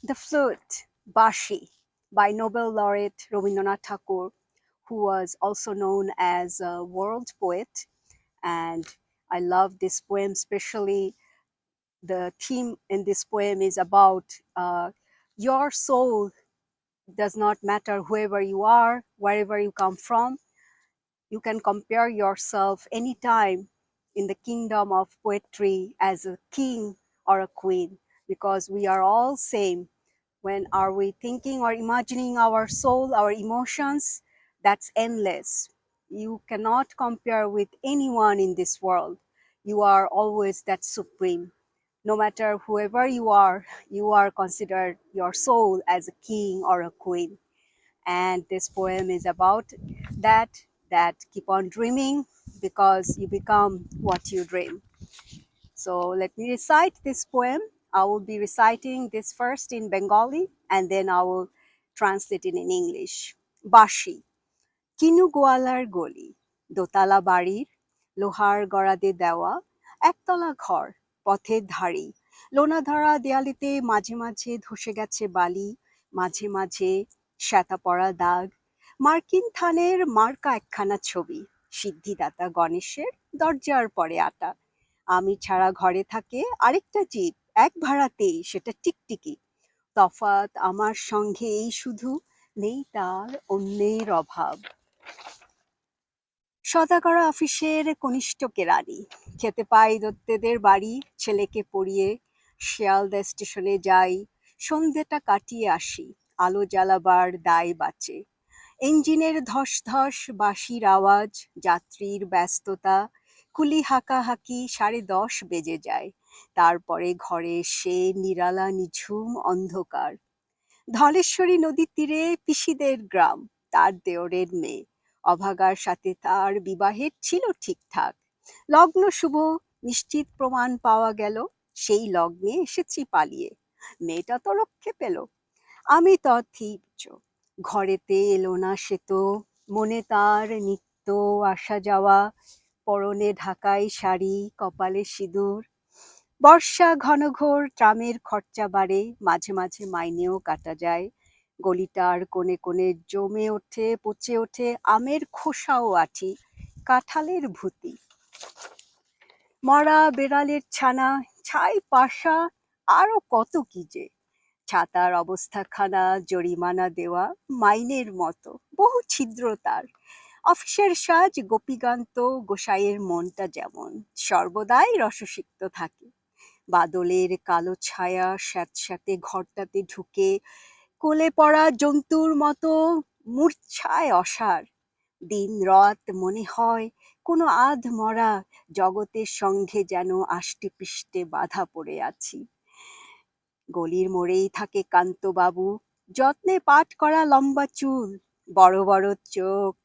The Flute, Bashi, by Nobel Laureate Rabindranath Tagore, who was also known as a world poet. And I love this poem, especially the theme in this poem is about your soul does not matter whoever you are, wherever you come from. You can compare yourself anytime in the kingdom of poetry as a king or a queen, because we are all same. When are we thinking or imagining our soul, our emotions? That's endless. You cannot compare with anyone in this world. You are always that supreme. No matter whoever you are considered your soul as a king or a queen. And this poem is about that, that keep on dreaming because you become what you dream. So let me recite this poem. I will be reciting this first in Bengali and then I will translate it in English. Bashi, কিনু গোয়ালার গলি, দোতলা বাড়ির, লোহার গড়াদে দেওয়া, একতলা ঘর, পথের ধারে, লোনাধরা দেয়ালিতে মাঝে মাঝে ধসে গেছে বালি, মাঝে মাঝে শ্যাতা পড়া দাগ, মার্কিন থানের মার্কা একখানা ছবি, সিদ্ধিদাতা গণেশের দরজার পরে আটা, আমি ছাড়া ঘরে থাকে আরেকটা জীব, এক ভাড়াতেই, সেটা টিকটিকি, তফাৎ আমার সঙ্গে এই শুধু, নেই তার অন্যের অভাব। সদাগরা অফিসের কনিষ্ঠ কেরানি, খেতে পাই দত্তেদের বাড়ি, ছেলেকে পড়িয়ে শিয়ালদা স্টেশনে যাই, সন্ধেটা কাটিয়ে আসি, আলো জ্বালাবার দায় বাঁচে, ইঞ্জিনের ধস ধস বাঁশির আওয়াজ, যাত্রীর ব্যস্ততা, কুলি হাঁকাহাঁকি, 10:30 বেজে যায়, তারপরে ঘরে এসে নিরালা নিঝুম অন্ধকার, ধলেশ্বরী নদীর তীরে পিসিদের গ্রাম, তার দেওরের মেয়ে, অভাগার সাথে তার বিবাহের ছিল ঠিকঠাক, লগ্ন শুভ, নিশ্চিত প্রমাণ পাওয়া গেল, সেই লগ্নে এসেছি পালিয়ে, মেয়েটা তো রক্ষে পেল, আমি তথিচ্ছ, ঘরেতে এলো না সে তো, মনে তার নিত্য আসা যাওয়া, পরনে ঢাকাই শাড়ি, কপালে সিঁদুর, বর্ষা ঘনঘোর, ট্রামের খরচা বাড়ে, মাঝে মাঝে মাইনেও কাটা যায়, গলিটার কোণে কোণে জমে ওঠে পচে ওঠে আমের খোসাও আঁটি, কাঁঠালের ভূতি, মরা বেড়ালের ছানা, ছাই পাশা, আরো কত কি যে, ছাতার অবস্থাখানা, জরিমানা দেওয়া, মাইনের মতো, বহু ছিদ্র তার, অফিসের সাজ, গোপীকান্ত গোসাইয়ের মনটা যেমন সর্বদাই রসসিক্ত থাকে, বাদলের কালো ছায়া স্যাঁতস্যাঁতে ঘরটাতে ঢুকে, কোলে পড়া জন্তুর মতো মূর্ছায় অসাড়, দিন রাত মনে হয় কোনো আধ মরা জগতের সঙ্গে যেন আষ্টে পৃষ্ঠে বাঁধা পড়ে আছি, গলির মোড়েই থাকে কান্তবাবু, যত্নে পাট করা লম্বা চুল, বড় বড় চোখ,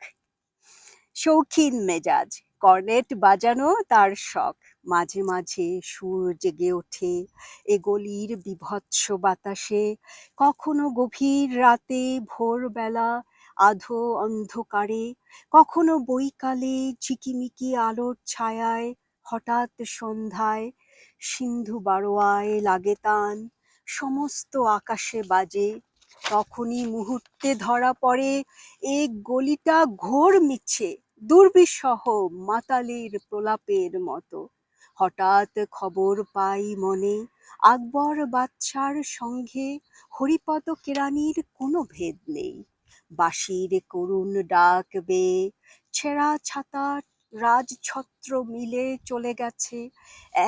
শৌখিন মেজাজ, কর্নেট বাজানো তার শখ, মাঝে মাঝে সুর জেগে ওঠে এ গলির বীভৎস বাতাসে, কখনো গভীর রাতে, ভোরবেলা, আধো অন্ধকারে, কখনো বৈকালে ঝিকিমিকি আলোর ছায়ায়, হঠাৎ সন্ধ্যায়, সিন্ধু বারোয়ায় লাগে তান, সমস্ত আকাশে বাজে, তখনই মুহূর্তে ধরা পড়ে এ গলিটা ঘোর মিছে, দুর্বিষহ মাতালের প্রলাপের মতো, হঠাৎ খবর পাই মনে, আকবর বাদশার সঙ্গে হরিপদ কেরানির কোনো ভেদ নেই, বাঁশির করুণ ডাক বেয়ে ছেঁড়া ছাতা রাজছত্র মিলে চলে গেছে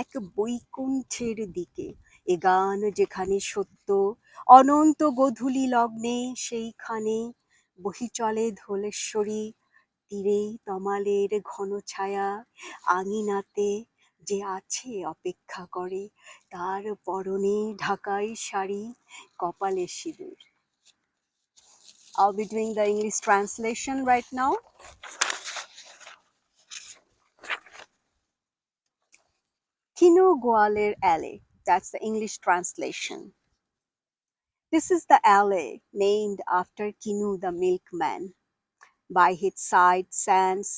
এক বৈকুণ্ঠের দিকে, এ গান যেখানে সত্য, অনন্ত গোধূলি লগ্নে সেইখানে, বহি চলে ধলেশ্বরী, তীরেই তমালের ঘন ছায়া, আঙিনাতে যে আছে অপেক্ষা করে, তার পরনে ঢাকাই শাড়ি, কপালে সিঁদুর। I'll be doing the English translation right now. Kinu Goaler Alley. That's the English translation. This is the alley named after Kinu the milkman. By its side stands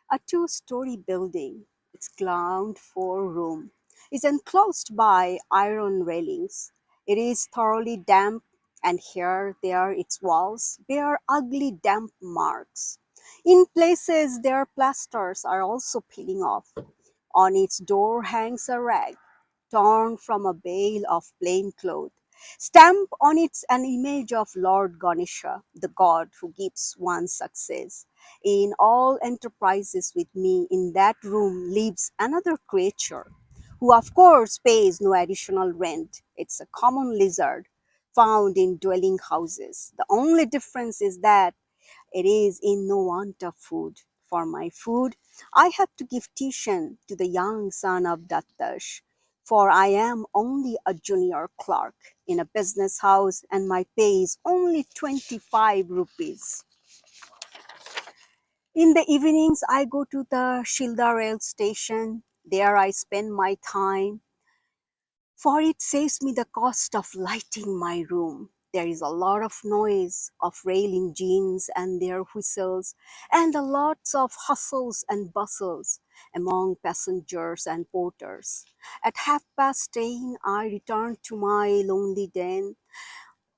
a two-story building. Its ground floor room is enclosed by iron railings. It is thoroughly damp and here there its walls bear ugly damp marks. In places their plasters are also peeling off. On its door hangs a rag, torn from a bale of plain cloth. Stamped on it an image of Lord Ganesha, the god who gives one success. In all enterprises with me, in that room lives another creature, who of course pays no additional rent. It's a common lizard found in dwelling houses. The only difference is that it is in no want of food. For my food, I have to give tuition to the young son of Dattash, for I am only a junior clerk in a business house and my pay is only 25 rupees. In the evenings, I go to the Shilda rail station. There I spend my time, for it saves me the cost of lighting my room. There is a lot of noise of rail engines and their whistles, and a lots of hustles and bustles among passengers and porters. At 10:30, I return to my lonely den,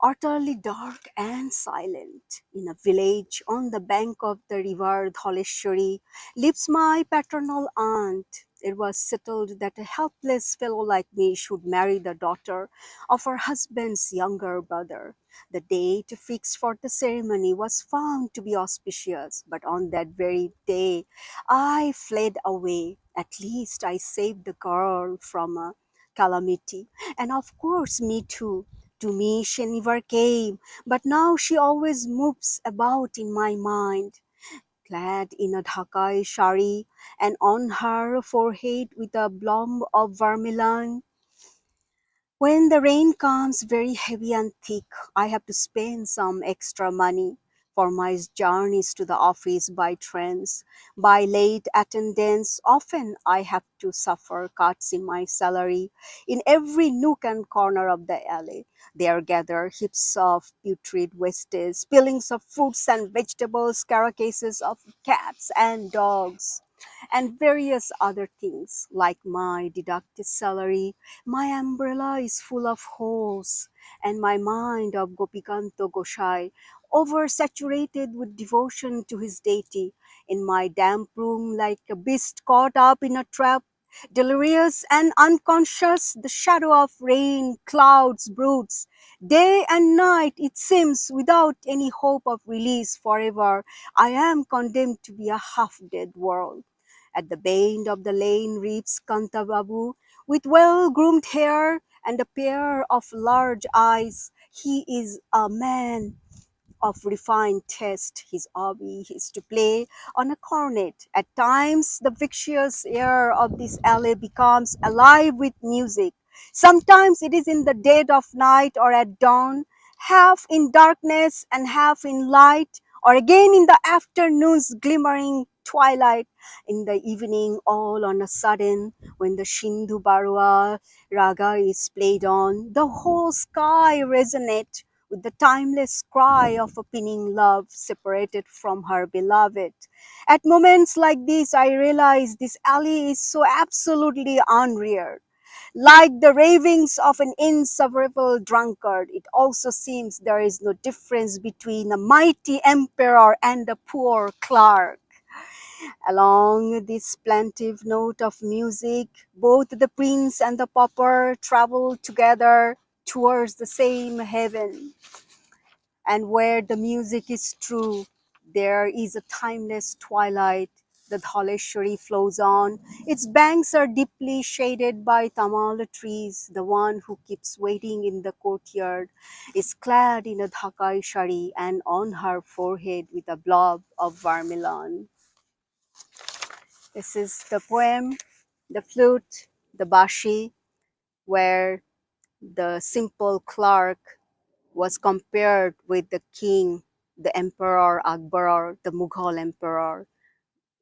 utterly dark and silent. In a village on the bank of the river Dholeshwari lives my paternal aunt. It was settled that a helpless fellow like me should marry the daughter of her husband's younger brother. The date fixed for the ceremony was found to be auspicious, but on that very day I fled away. At least I saved the girl from a calamity, and of course me too. To me, she never came, but now she always moves about in my mind, clad in a Dhakai shari, and on her forehead with a blob of vermilion. When the rain comes very heavy and thick, I have to spend some extra money for my journeys to the office by trains. By late attendance, often I have to suffer cuts in my salary. In every nook and corner of the alley, there gather heaps of putrid wastage, peelings of fruits and vegetables, carcasses of cats and dogs, and various other things like my deducted salary. My umbrella is full of holes, and my mind of Gopikanto Goshai, oversaturated with devotion to his deity, in my damp room like a beast caught up in a trap, delirious and unconscious, the shadow of rain, clouds broods. Day and night, it seems, without any hope of release forever, I am condemned to be a half-dead world. At the bend of the lane reads Kantababu, with well-groomed hair and a pair of large eyes. He is a man of refined taste. His hobby is to play on a cornet. At times, the vicious air of this alley becomes alive with music. Sometimes it is in the dead of night or at dawn, half in darkness and half in light, or again in the afternoon's glimmering twilight. In the evening, all on a sudden, when the Sindhu Barua raga is played on, the whole sky resonates with the timeless cry of a pining love separated from her beloved. At moments like this, I realize this alley is so absolutely unreal. Like the ravings of an insufferable drunkard, it also seems there is no difference between a mighty emperor and a poor clerk. Along this plaintive note of music, both the prince and the pauper travel together towards the same heaven. And where the music is true, there is a timeless twilight. The Dholeshwari flows on. Its banks are deeply shaded by tamal trees. The one who keeps waiting in the courtyard is clad in a Dhakai shari and on her forehead with a blob of vermilion. This is the poem, The Flute, the Bashi, where the simple clerk was compared with the king, the emperor Akbar, the Mughal emperor.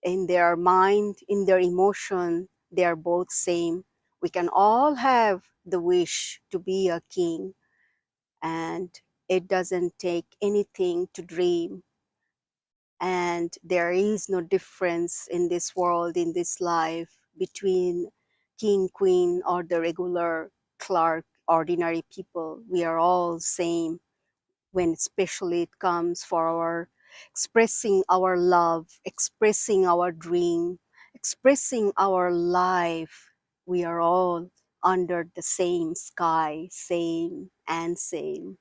In their mind, in their emotion, they are both same. We can all have the wish to be a king, and it doesn't take anything to dream. And there is no difference in this world, in this life, between king, queen, or the regular clerk, ordinary people. We are all same. when especially it comes for our expressing our love, expressing our dream, expressing our life. We are all under the same sky, same and same.